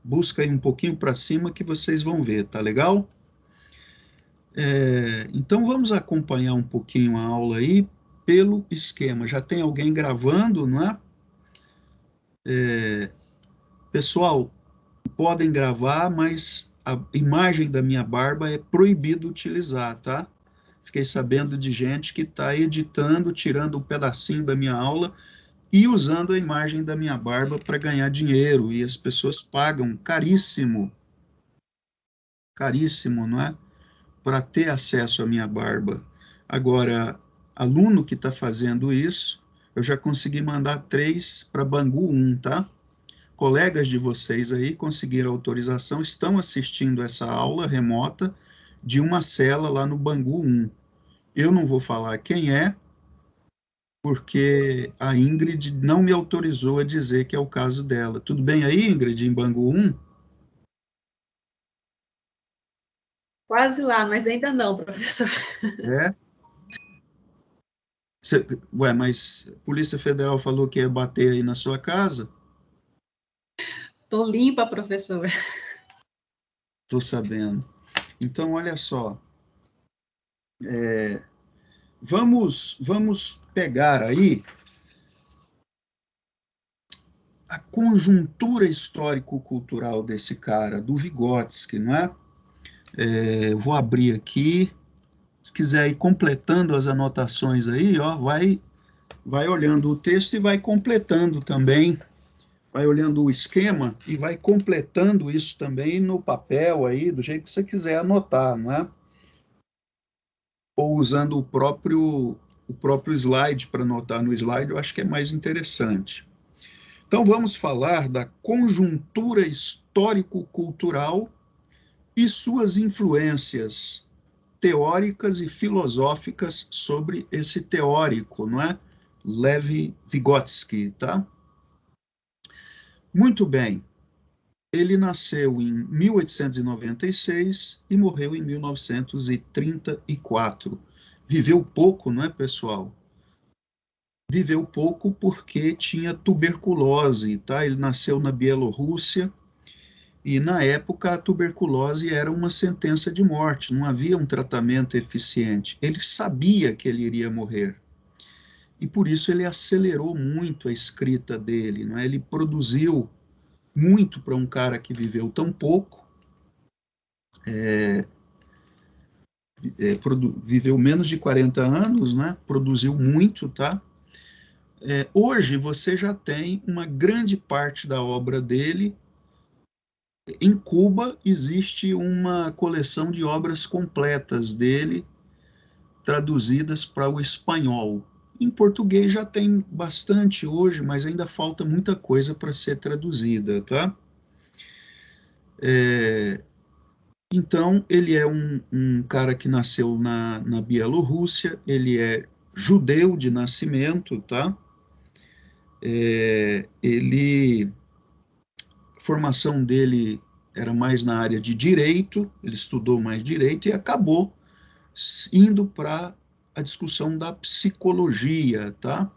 busca aí um pouquinho para cima que vocês vão ver, tá legal? Então vamos acompanhar um pouquinho a aula aí pelo esquema. Já tem alguém gravando, não é? Pessoal, podem gravar, mas a imagem da minha barba é proibido utilizar, tá? Fiquei sabendo de gente que está editando, tirando um pedacinho da minha aula e usando a imagem da minha barba para ganhar dinheiro, e as pessoas pagam caríssimo, caríssimo, não é? Para ter acesso à minha barba. Agora, aluno que está fazendo isso, eu já consegui mandar 3 para Bangu 1, tá? Colegas de vocês aí conseguiram autorização, estão assistindo essa aula remota de uma cela lá no Bangu 1. Eu não vou falar quem é, porque a Ingrid não me autorizou a dizer que é o caso dela. Tudo bem aí, Ingrid, em Bangu 1? Quase lá, mas ainda não, professor. É? Ué, mas a Polícia Federal falou que ia bater aí na sua casa? Estou limpa, professor. Estou sabendo. Então, olha só. Vamos pegar aí a conjuntura histórico-cultural desse cara, do Vygotsky, não é? Vou abrir aqui. Se quiser ir completando as anotações aí, ó, vai olhando o texto e vai completando também, vai olhando o esquema e vai completando isso também no papel aí, do jeito que você quiser anotar, não é? Ou usando o próprio slide para anotar no slide, eu acho que é mais interessante. Então, vamos falar da conjuntura histórico-cultural e suas influências teóricas e filosóficas sobre esse teórico, não é? Lev Vygotsky, tá? Muito bem. Ele nasceu em 1896 e morreu em 1934. Viveu pouco, não é, pessoal? Viveu pouco porque tinha tuberculose, tá? Ele nasceu na Bielorrússia e, na época, a tuberculose era uma sentença de morte, não havia um tratamento eficiente. Ele sabia que ele iria morrer e, por isso, ele acelerou muito a escrita dele, não é? Ele produziu muito para um cara que viveu tão pouco, viveu menos de 40 anos, né? Produziu muito, tá? Hoje você já tem uma grande parte da obra dele. Em Cuba existe uma coleção de obras completas dele, traduzidas para o espanhol. Em português já tem bastante hoje, mas ainda falta muita coisa para ser traduzida, tá? Então, ele é um cara que nasceu na Bielorrússia, ele é judeu de nascimento, tá? A formação dele era mais na área de direito, ele estudou mais direito e acabou indo para a discussão da psicologia, tá?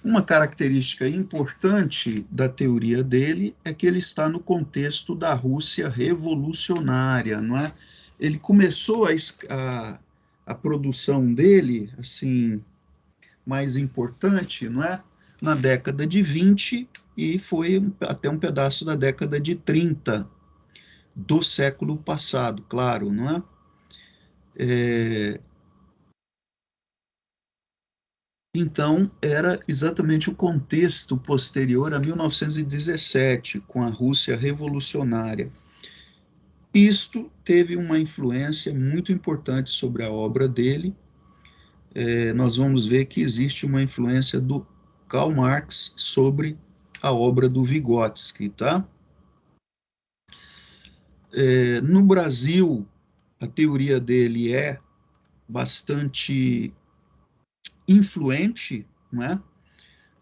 Uma característica importante da teoria dele é que ele está no contexto da Rússia revolucionária, não é? Ele começou a produção dele, assim, mais importante, não é? Na década de 20 e foi até um pedaço da década de 30 do século passado, claro, não é? Então, era exatamente o contexto posterior a 1917, com a Rússia revolucionária. Isto teve uma influência muito importante sobre a obra dele. Nós vamos ver que existe uma influência do Karl Marx sobre a obra do Vygotsky, tá? No Brasil, a teoria dele é bastante influente, não é?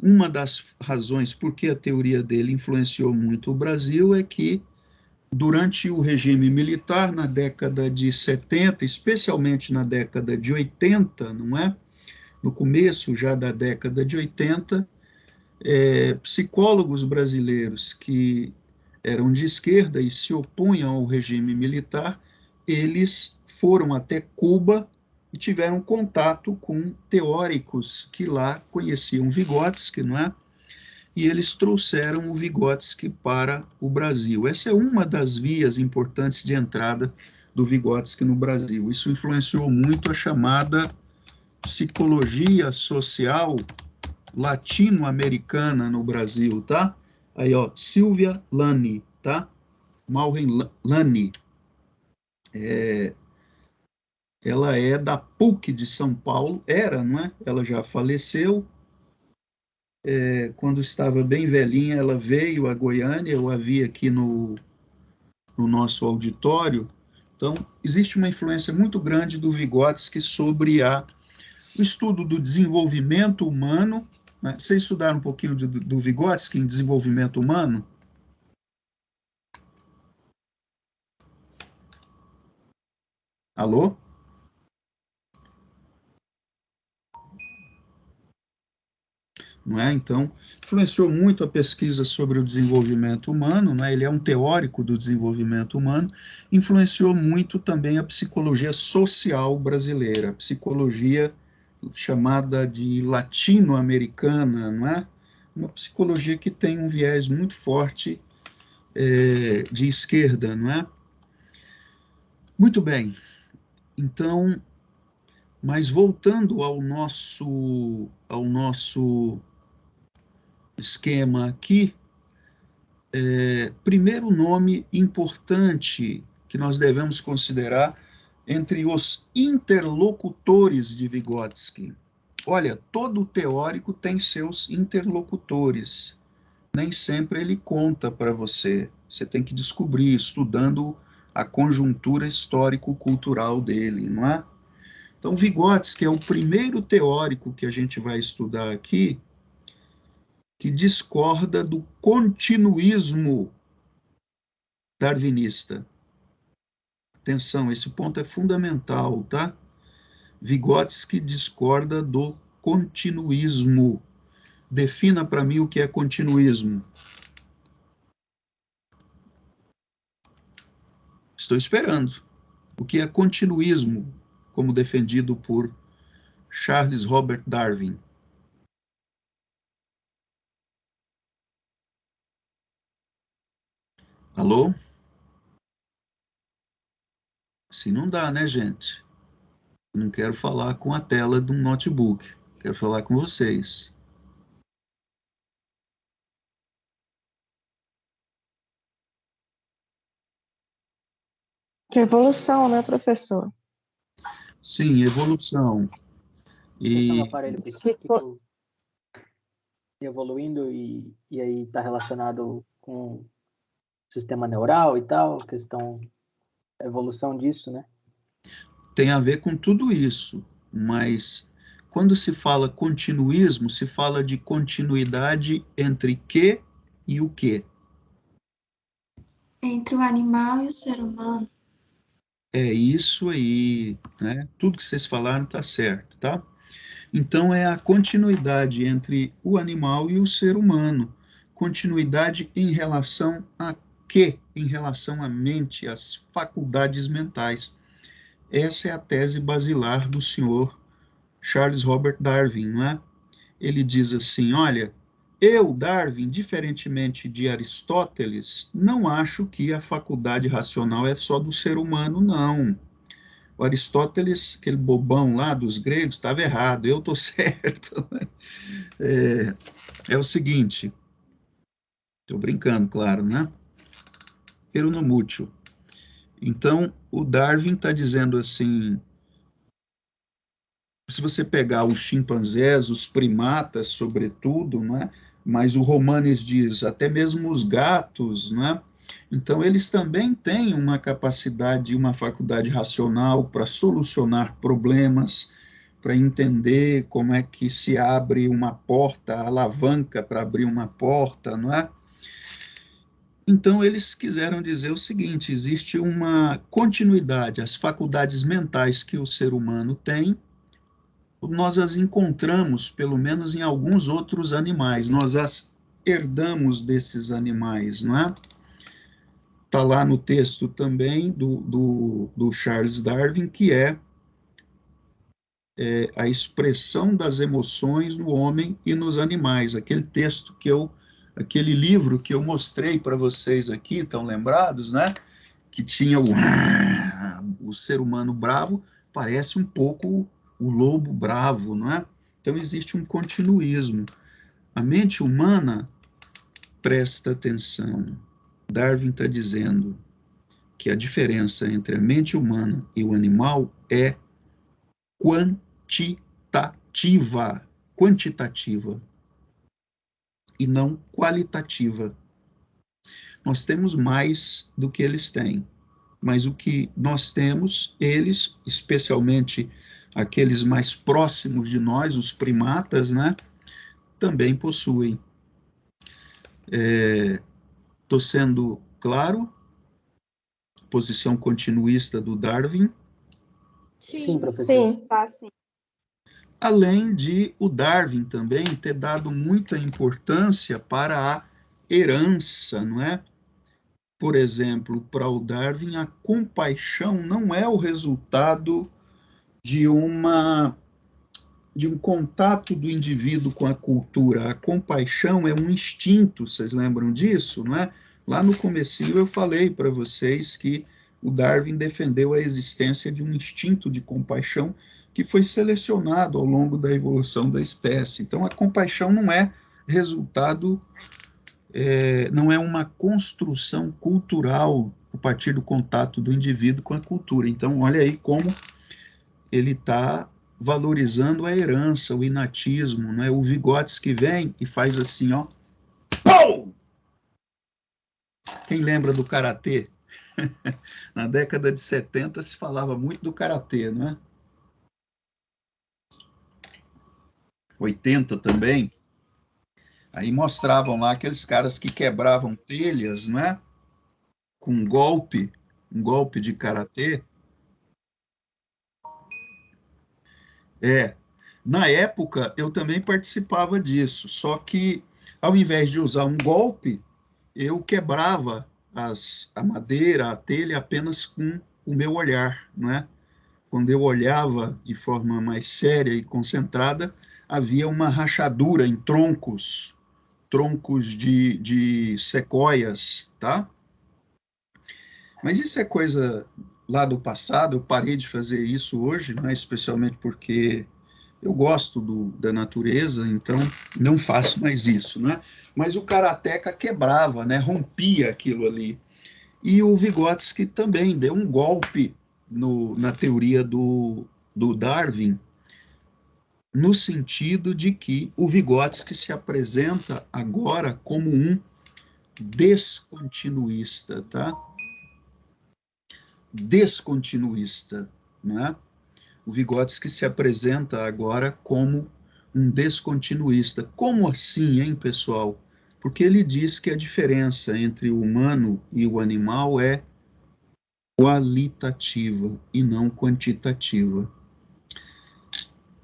Uma das razões por que a teoria dele influenciou muito o Brasil é que, durante o regime militar, na década de 70, especialmente na década de 80, não é? No começo já da década de 80, psicólogos brasileiros que eram de esquerda e se opunham ao regime militar, eles foram até Cuba e tiveram contato com teóricos que lá conheciam Vygotsky, não é? E eles trouxeram o Vygotsky para o Brasil. Essa é uma das vias importantes de entrada do Vygotsky no Brasil. Isso influenciou muito a chamada psicologia social latino-americana no Brasil, tá? Aí, ó, Silvia Lani, tá? Malren Lani. Ela é da PUC de São Paulo, era, não é? Ela já faleceu. Quando estava bem velhinha, ela veio a Goiânia, eu a vi aqui no nosso auditório. Então, existe uma influência muito grande do Vygotsky sobre o estudo do desenvolvimento humano, né? Vocês estudaram um pouquinho do Vygotsky em desenvolvimento humano? Alô? Não é? Então, influenciou muito a pesquisa sobre o desenvolvimento humano, não é? Ele é um teórico do desenvolvimento humano, influenciou muito também a psicologia social brasileira, a psicologia chamada de latino-americana, não é? Uma psicologia que tem um viés muito forte de esquerda, não é? Muito bem, então, mas voltando ao nosso esquema aqui, primeiro nome importante que nós devemos considerar entre os interlocutores de Vygotsky. Olha, todo teórico tem seus interlocutores. Nem sempre ele conta para você. Você tem que descobrir, estudando a conjuntura histórico-cultural dele, não é? Então, Vygotsky é o primeiro teórico que a gente vai estudar aqui que discorda do continuismo darwinista. Atenção, esse ponto é fundamental, tá? Vygotsky discorda do continuismo. Defina para mim o que é continuismo. Estou esperando. O que é continuismo, como defendido por Charles Robert Darwin? Alô? Assim não dá, né, gente? Não quero falar com a tela de um notebook. Quero falar com vocês. De evolução, né, professor? Sim, evolução. Questão do E aparelho psíquico evoluindo e aí está relacionado com o sistema neural e tal, questão da evolução disso, né? tem a ver com tudo isso, mas quando se fala continuismo, se fala de continuidade entre que e o que. Entre o animal e o ser humano. É isso aí, né? Tudo que vocês falaram está certo, tá? Então é a continuidade entre o animal e o ser humano. Continuidade em relação a quê? Em relação à mente, às faculdades mentais. Essa é a tese basilar do senhor Charles Robert Darwin, não é? Ele diz assim, olha, eu, Darwin, diferentemente de Aristóteles, não acho que a faculdade racional é só do ser humano, não. O Aristóteles, aquele bobão lá dos gregos, estava errado, eu estou certo. É o seguinte, estou brincando, claro, né? Peronomútil. Então, o Darwin está dizendo assim, se você pegar os chimpanzés, os primatas, sobretudo, não é? Mas o Romanes diz, até mesmo os gatos, não é? Então, eles também têm uma capacidade, uma faculdade racional para solucionar problemas, para entender como é que se abre uma porta, a alavanca para abrir uma porta, não é? Então, eles quiseram dizer o seguinte, existe uma continuidade, as faculdades mentais que o ser humano tem, nós as encontramos, pelo menos em alguns outros animais, nós as herdamos desses animais, não é? está lá no texto também do Charles Darwin, que é a expressão das emoções no homem e nos animais. Aquele texto aquele livro que eu mostrei para vocês aqui, estão lembrados, né? Que tinha o ser humano bravo, parece um pouco o lobo bravo, não é? Então existe um continuismo. A mente humana, presta atenção, Darwin está dizendo que a diferença entre a mente humana e o animal é quantitativa e não qualitativa. Nós temos mais do que eles têm, mas o que nós temos, eles, especialmente aqueles mais próximos de nós, os primatas, né, também possuem. Estou sendo claro? Posição continuista do Darwin. Sim, professor. Sim. Tá, sim. Além de o Darwin também ter dado muita importância para a herança, não é? Por exemplo, para o Darwin, a compaixão não é o resultado de um contato do indivíduo com a cultura. A compaixão é um instinto, vocês lembram disso, não é? Lá no comecinho eu falei para vocês que o Darwin defendeu a existência de um instinto de compaixão que foi selecionado ao longo da evolução da espécie. Então, a compaixão não é resultado, não é uma construção cultural a partir do contato do indivíduo com a cultura. Então, olha aí como ele está valorizando a herança, o inatismo, né? O Vygotsky vem e faz assim, ó. Pau! Quem lembra do karatê? Na década de 70 se falava muito do karatê, né? 80 também. Aí mostravam lá aqueles caras que quebravam telhas, né? Com um golpe de karatê. Na época eu também participava disso, só que ao invés de usar um golpe, eu quebrava a madeira, a telha apenas com o meu olhar, né? Quando eu olhava de forma mais séria e concentrada, havia uma rachadura em troncos de sequoias, tá? Mas isso é coisa lá do passado, eu parei de fazer isso hoje, né? Especialmente porque eu gosto da natureza, então não faço mais isso, né? Mas o karateca quebrava, né? Rompia aquilo ali. E o Vygotsky também deu um golpe na teoria do Darwin, no sentido de que o Vygotsky se apresenta agora como um descontinuista, tá? Descontinuísta, né? O Vygotsky se apresenta agora como um descontinuísta. Como assim, hein, pessoal? Porque ele diz que a diferença entre o humano e o animal é qualitativa e não quantitativa.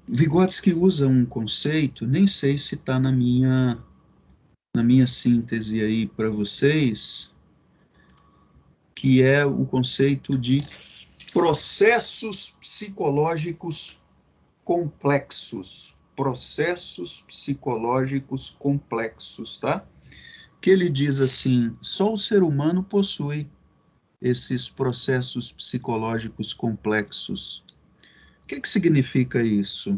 Vygotsky usa um conceito, nem sei se está na minha síntese aí para vocês, que é o conceito de processos psicológicos complexos. Processos psicológicos complexos, tá? Que ele diz assim, só o ser humano possui esses processos psicológicos complexos. O que significa isso?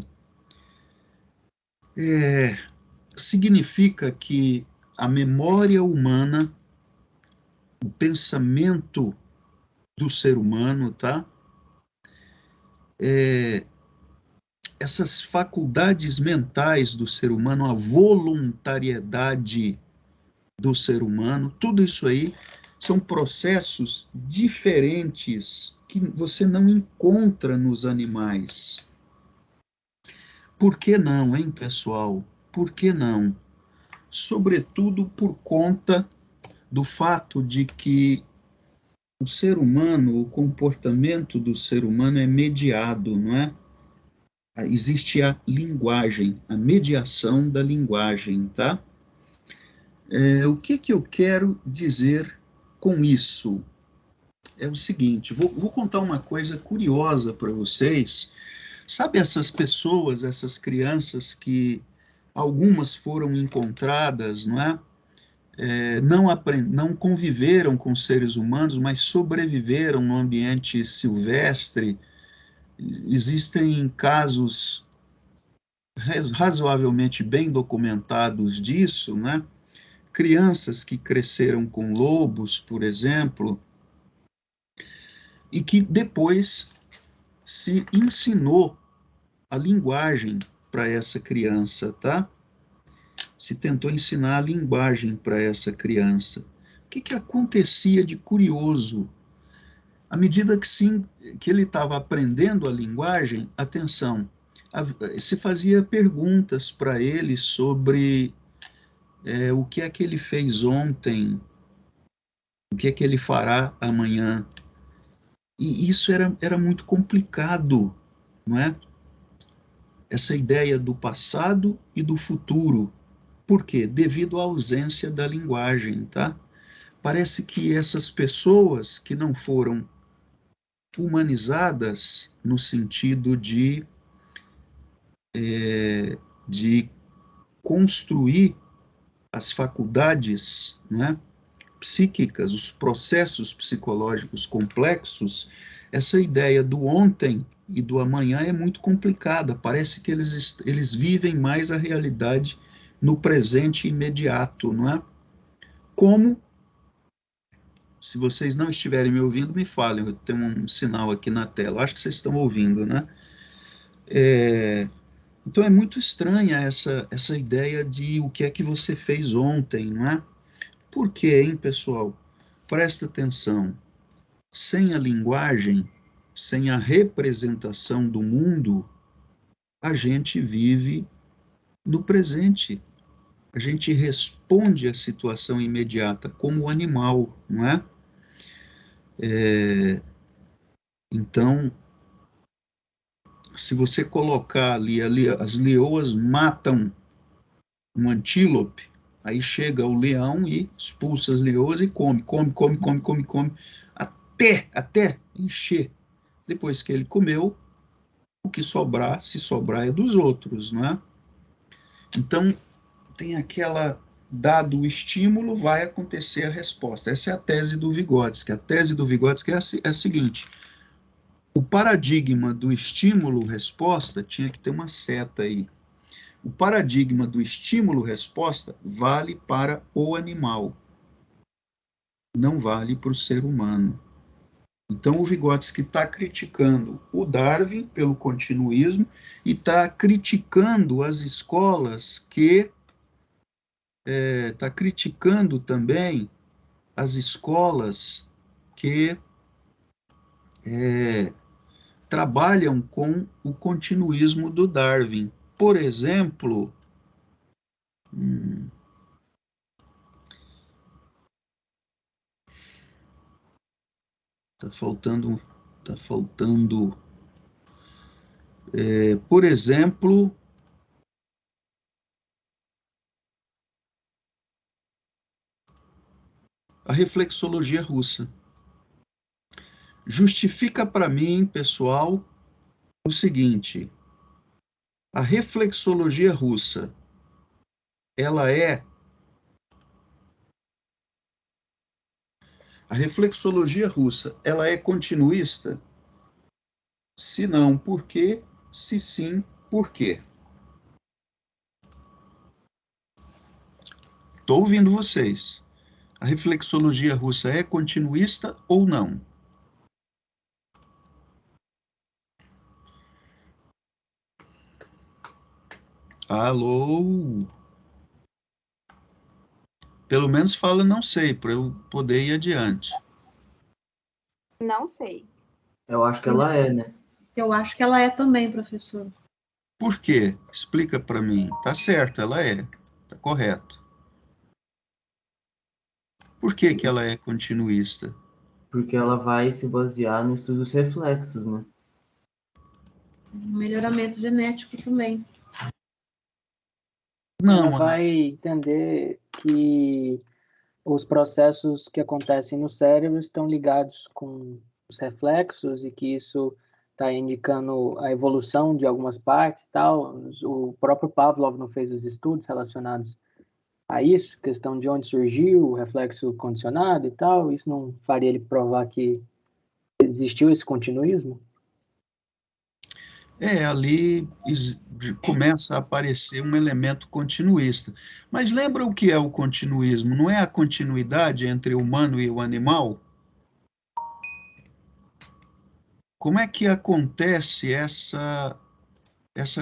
Significa que a memória humana, o pensamento do ser humano, tá? Essas faculdades mentais do ser humano, a voluntariedade do ser humano, tudo isso aí são processos diferentes que você não encontra nos animais. Por que não, hein, pessoal? Por que não? Sobretudo por conta do fato de que o ser humano, o comportamento do ser humano é mediado, não é? Existe a linguagem, a mediação da linguagem, tá? O que eu quero dizer com isso? É o seguinte, vou contar uma coisa curiosa para vocês. Sabe essas pessoas, essas crianças que algumas foram encontradas, não é? Não conviveram com seres humanos, mas sobreviveram no ambiente silvestre. Existem casos razoavelmente bem documentados disso, né? Crianças que cresceram com lobos, por exemplo, e que depois se ensinou a linguagem para essa criança, tá? Se tentou ensinar a linguagem para essa criança. O que acontecia de curioso? À medida que ele estava aprendendo a linguagem, atenção, se fazia perguntas para ele sobre o que é que ele fez ontem, o que é que ele fará amanhã. E isso era muito complicado, não é? Essa ideia do passado e do futuro. Por quê? Devido à ausência da linguagem, tá? Parece que essas pessoas que não foram humanizadas no sentido de construir as faculdades, né, psíquicas, os processos psicológicos complexos, essa ideia do ontem e do amanhã é muito complicada. Parece que eles vivem mais a realidade no presente imediato, não é? Como, se vocês não estiverem me ouvindo, me falem, eu tenho um sinal aqui na tela, acho que vocês estão ouvindo, né? Então é muito estranha essa ideia de o que é que você fez ontem, não é? Por quê, hein, pessoal? Presta atenção. Sem a linguagem, sem a representação do mundo, a gente vive no presente. A gente responde à situação imediata como o animal, não é? Então, se você colocar ali, as leoas matam um antílope, aí chega o leão e expulsa as leoas e come, até encher. Depois que ele comeu, o que sobrar, se sobrar, é dos outros, não é? Então, tem aquela, dado o estímulo, vai acontecer a resposta. Essa é a tese do Vygotsky. A tese do Vygotsky é a seguinte: o paradigma do estímulo-resposta tinha que ter uma seta aí. O paradigma do estímulo-resposta vale para o animal, não vale para o ser humano. Então, o Vygotsky está criticando o Darwin pelo continuismo e está criticando as escolas que... está criticando também as escolas que trabalham com o continuismo do Darwin. Por exemplo, tá faltando, por exemplo, a reflexologia russa. Justifica para mim, pessoal, o seguinte: a reflexologia russa, ela é a reflexologia russa, ela é continuista? Se não, por quê? Se sim, por quê? Estou ouvindo vocês. A reflexologia russa é continuista ou não? Alô? Pelo menos fala não sei, para eu poder ir adiante. Não sei. Eu acho que ela é, né? Eu acho que ela é também, professor. Por quê? Explica para mim. Tá certo, ela é. Tá correto. Por que que ela é continuista? Porque ela vai se basear no estudo dos reflexos, né? Melhoramento genético também. Ela Não, vai entender que os processos que acontecem no cérebro estão ligados com os reflexos e que isso está indicando a evolução de algumas partes e tal. O próprio Pavlov não fez os estudos relacionados a isso, questão de onde surgiu o reflexo condicionado e tal. Isso não faria ele provar que existiu esse continuismo? Ali começa a aparecer um elemento continuista. Mas lembra o que é o continuismo? Não é a continuidade entre o humano e o animal? Como é que acontece essa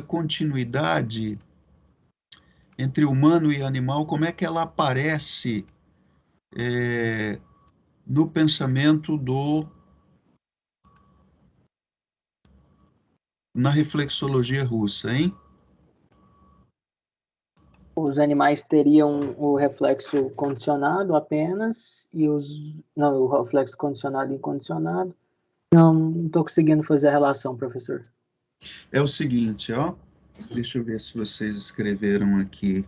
continuidade entre humano e animal? Como é que ela aparece no pensamento na reflexologia russa, hein? Os animais teriam o reflexo condicionado apenas e não, o reflexo condicionado e incondicionado. Não estou conseguindo fazer a relação, professor. É o seguinte, ó. Deixa eu ver se vocês escreveram aqui.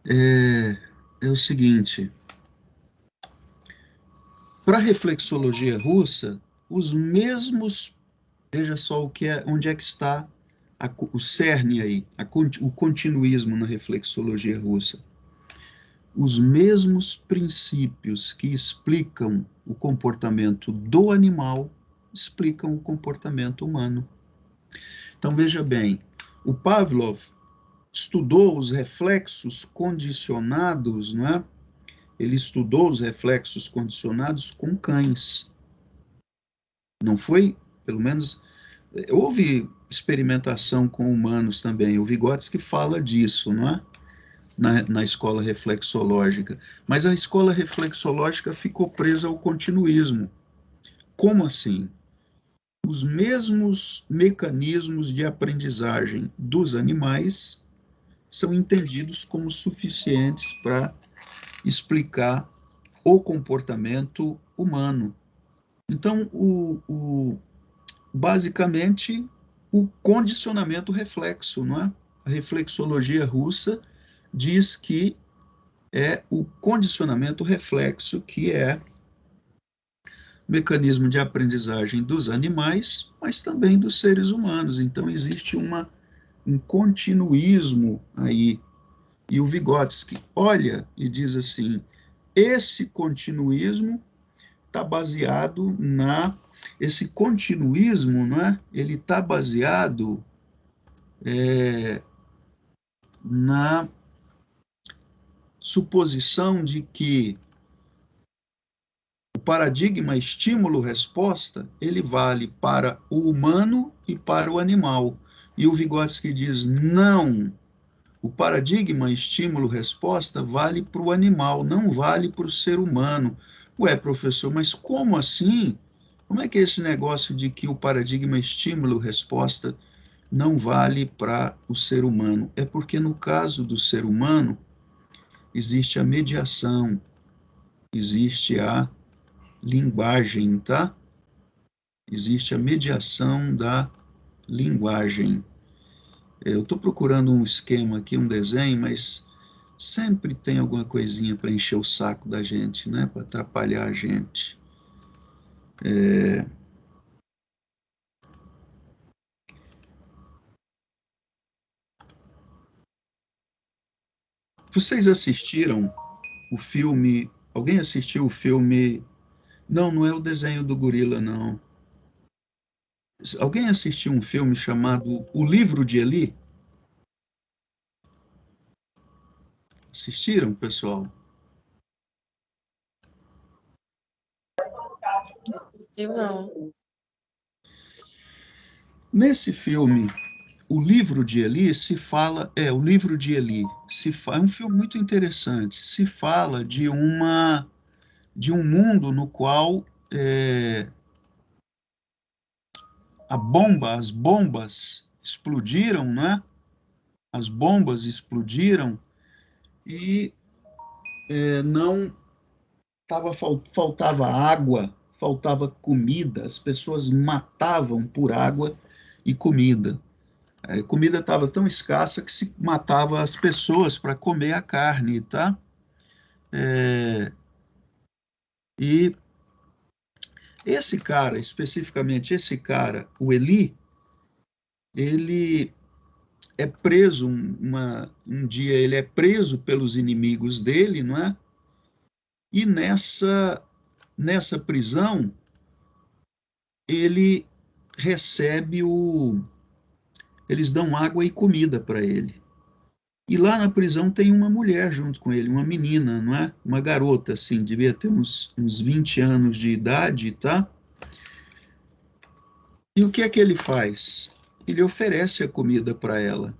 É o seguinte. Para a reflexologia russa, os mesmos, veja só onde é que está o cerne aí, o continuismo na reflexologia russa. Os mesmos princípios que explicam o comportamento do animal explicam o comportamento humano. Então, veja bem, o Pavlov estudou os reflexos condicionados, não é? Ele estudou os reflexos condicionados com cães. Não foi, pelo menos, houve experimentação com humanos também. O Vygotsky fala disso, não é? Na escola reflexológica. Mas a escola reflexológica ficou presa ao continuismo. Como assim? Os mesmos mecanismos de aprendizagem dos animais são entendidos como suficientes para explicar o comportamento humano. Então, basicamente, o condicionamento reflexo, não é? A reflexologia russa diz que é o condicionamento reflexo que é o mecanismo de aprendizagem dos animais, mas também dos seres humanos. Então, existe um continuismo aí. E o Vygotsky olha e diz assim, esse continuismo está baseado esse continuismo, não é? Ele está baseado na suposição de que o paradigma estímulo-resposta, ele vale para o humano e para o animal. E o Vygotsky diz, não, o paradigma estímulo-resposta vale para o animal, não vale para o ser humano. Ué, professor, mas como assim? Como é que é esse negócio de que o paradigma estímulo-resposta não vale para o ser humano? É porque no caso do ser humano, existe a mediação, existe a linguagem, tá? Existe a mediação da linguagem. Eu estou procurando um esquema aqui, um desenho, mas sempre tem alguma coisinha para encher o saco da gente, né? Para atrapalhar a gente. Vocês assistiram o filme? Alguém assistiu o filme? Não, não é o desenho do gorila, não. Alguém assistiu um filme chamado O Livro de Eli? Assistiram, pessoal? Eu não. Nesse filme, O Livro de Eli se fala, O Livro de Eli, é um filme muito interessante, se fala de um mundo no qual as bombas explodiram, né? As bombas explodiram e não faltava água, faltava comida, as pessoas matavam por água e comida. A comida estava tão escassa que se matava as pessoas para comer a carne, tá? E esse cara, especificamente esse cara, o Eli, ele é preso, um dia ele é preso pelos inimigos dele, não é? E nessa prisão, ele recebe eles dão água e comida para ele. E lá na prisão tem uma mulher junto com ele, uma menina, não é? Uma garota, assim, devia ter uns 20 anos de idade, tá? E o que é que ele faz? Ele oferece a comida para ela.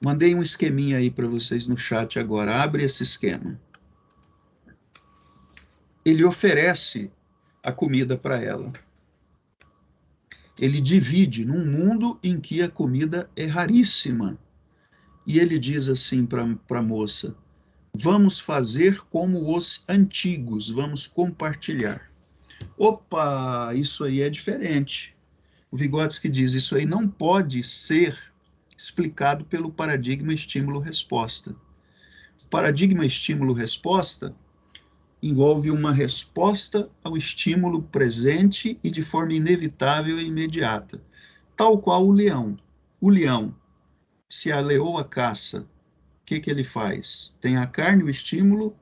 Mandei um esqueminha aí para vocês no chat agora. Abre esse esquema. Ele oferece a comida para ela. Ele divide num mundo em que a comida é raríssima. E ele diz assim para a moça: vamos fazer como os antigos, vamos compartilhar. Opa, isso aí é diferente. O Vygotsky diz: isso aí não pode ser explicado pelo paradigma estímulo-resposta. O paradigma estímulo-resposta envolve uma resposta ao estímulo presente e de forma inevitável e imediata, tal qual o leão. O leão, se a leoa caça, o que ele faz? Tem a carne, o estímulo,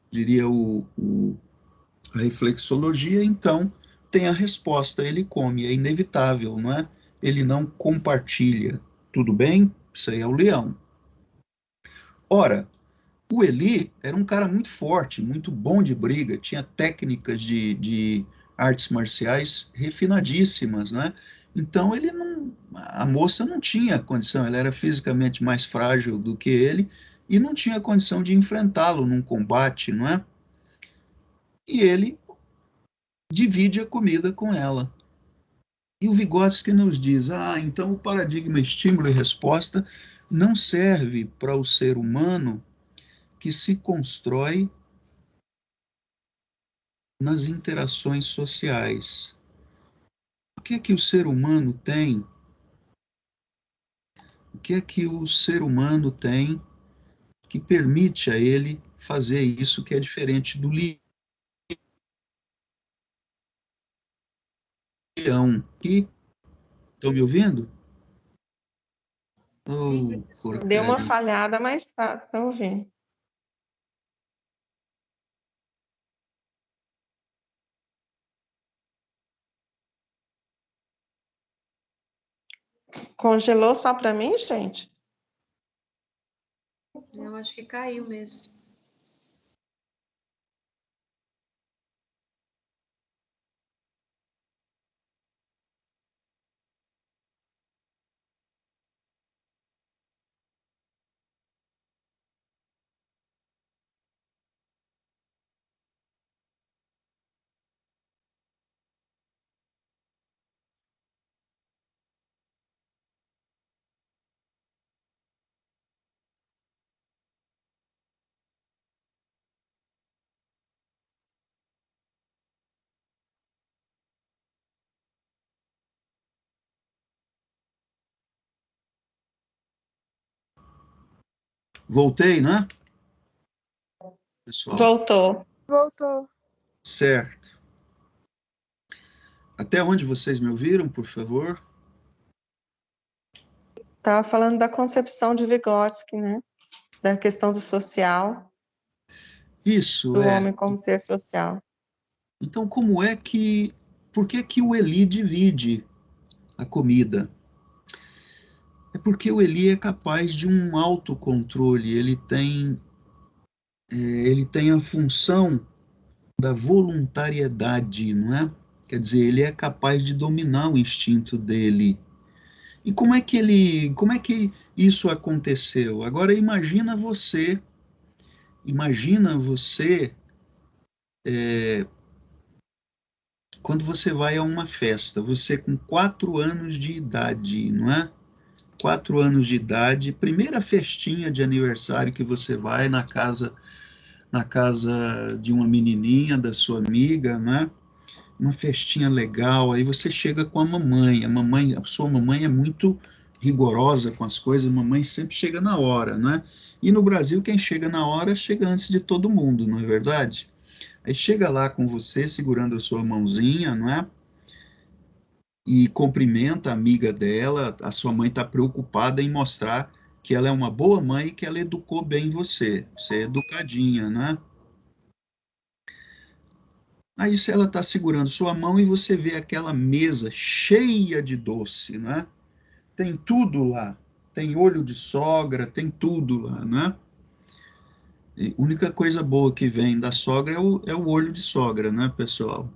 diria a reflexologia, então tem a resposta, ele come, é inevitável, não é? Ele não compartilha. Tudo bem? Isso aí é o leão. Ora, o Eli era um cara muito forte, muito bom de briga, tinha técnicas de artes marciais refinadíssimas, né? Então ele não, a moça não tinha condição, ela era fisicamente mais frágil do que ele e não tinha condição de enfrentá-lo num combate, não é? E ele divide a comida com ela. E o Vygotsky nos diz: então o paradigma estímulo e resposta não serve para o ser humano que se constrói nas interações sociais. O que é que o ser humano tem? O que é que o ser humano tem que permite a ele fazer isso que é diferente do leão? E estão me ouvindo? Sim, Oh, professor. Deu uma porcaria. falhada, mas tá ouvindo. Congelou só para mim, gente? Eu acho que caiu mesmo. Voltei, né? Pessoal, Voltou. Voltou. certo. Até onde vocês me ouviram, por favor? Estava falando da concepção de Vygotsky, né? Da questão do social, Isso, do homem como ser social. Então, por que que o Eli divide a comida? É porque o Eli é capaz de um autocontrole, ele tem a função da voluntariedade, não é? Quer dizer, ele é capaz de dominar o instinto dele. E como é que isso aconteceu? Agora imagina você quando você vai a uma festa, você com 4 anos de idade, não é? 4 anos de idade, primeira festinha de aniversário que você vai na casa de uma menininha, da sua amiga, né? Uma festinha legal, aí você chega com a sua mamãe é rigorosa com as coisas, mamãe sempre chega na hora, né? E no Brasil, quem chega na hora, chega antes de todo mundo, não é verdade? Aí chega lá com você, segurando a sua mãozinha, não é? E cumprimenta a amiga dela, a sua mãe está preocupada em mostrar que ela é uma boa mãe e que ela educou bem você é educadinha, né? Aí ela está segurando sua mão e você vê aquela mesa cheia de doce, né? Tem tudo lá, tem olho de sogra, tem tudo lá, né? E a única coisa boa que vem da sogra é o olho de sogra, né, pessoal?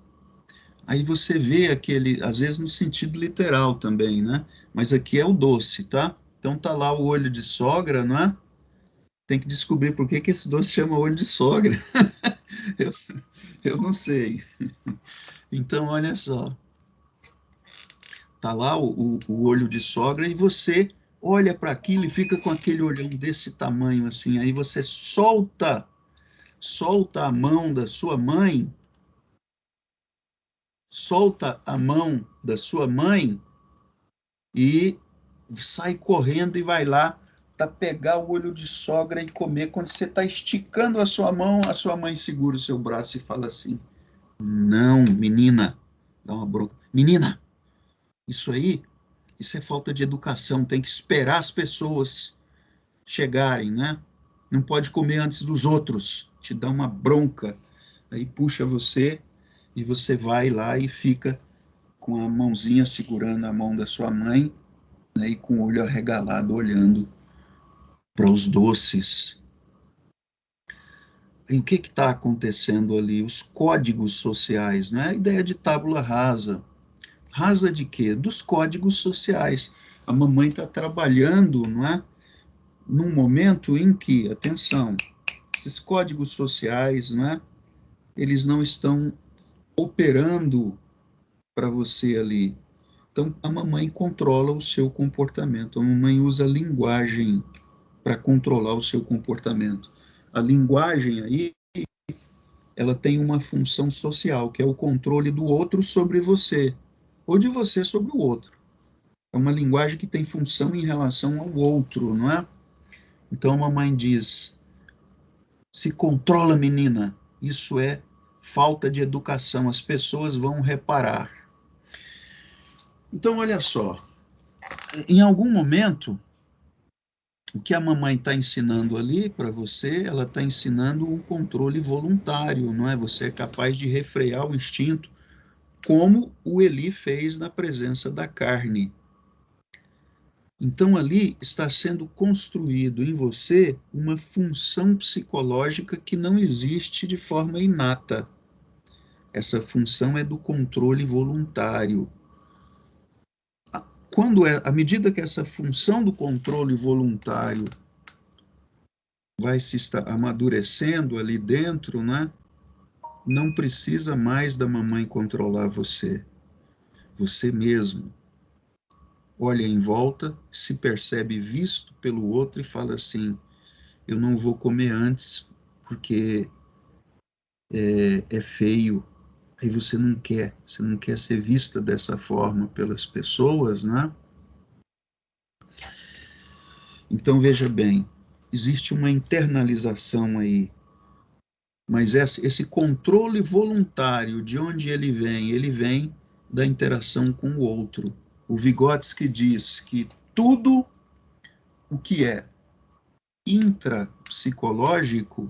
Aí você vê aquele, às vezes no sentido literal também, né? Mas aqui é o doce, tá? Então tá lá o olho de sogra, não é? Tem que descobrir por que esse doce chama olho de sogra. eu, eu não sei. Então, olha só. Tá lá o olho de sogra e você olha para aquilo e fica com aquele olhão desse tamanho assim. Aí você solta a mão da sua mãe, solta a mão da sua mãe e sai correndo e vai lá para pegar o olho de sogra e comer. Quando você está esticando a sua mão, a sua mãe segura o seu braço e fala assim: não, menina, dá uma bronca. Menina, isso aí, isso é falta de educação, tem que esperar as pessoas chegarem, né? Não pode comer antes dos outros, te dá uma bronca. Aí puxa você e você vai lá e fica com a mãozinha segurando a mão da sua mãe, né, e com o olho arregalado olhando para os doces. E o que está acontecendo ali? Os códigos sociais, né? A ideia de tábula rasa. Rasa de quê? Dos códigos sociais. A mamãe está trabalhando, não é? Num momento em que, atenção, esses códigos sociais, não é? Eles não estão operando para você ali. Então, a mamãe controla o seu comportamento. A mamãe usa a linguagem para controlar o seu comportamento. A linguagem aí, ela tem uma função social, que é o controle do outro sobre você, ou de você sobre o outro. É uma linguagem que tem função em relação ao outro, não é? Então a mamãe diz: se controla, menina. Isso é falta de educação. As pessoas vão reparar. Então, olha só. Em algum momento, o que a mamãe está ensinando ali para você, ela está ensinando um controle voluntário, não é? Você é capaz de refrear o instinto, como o Eli fez na presença da carne. Então, ali está sendo construído em você uma função psicológica que não existe de forma inata. Essa função é do controle voluntário. À medida que essa função do controle voluntário vai se amadurecendo ali dentro, né? Não precisa mais da mamãe controlar você. Você mesmo olha em volta, se percebe visto pelo outro e fala assim: eu não vou comer antes porque é feio. Aí você não quer ser vista dessa forma pelas pessoas, né? Então veja bem, existe uma internalização aí, mas esse controle voluntário, de onde ele vem? Ele vem da interação com o outro. O Vygotsky diz que tudo o que é intrapsicológico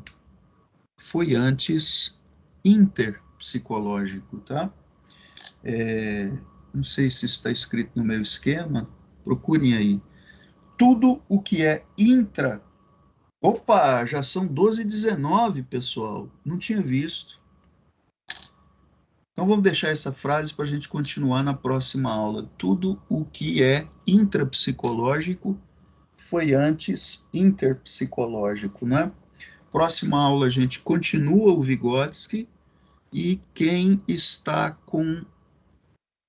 foi antes interpsicológico, tá? Não sei se está escrito no meu esquema, procurem aí. Tudo o que é intra... Opa, já são 12h19, pessoal. Não tinha visto. Então vamos deixar essa frase para a gente continuar na próxima aula. Tudo o que é intrapsicológico foi antes interpsicológico, né? Próxima aula a gente continua o Vygotsky e quem está com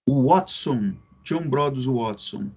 o Watson, John Broadus Watson.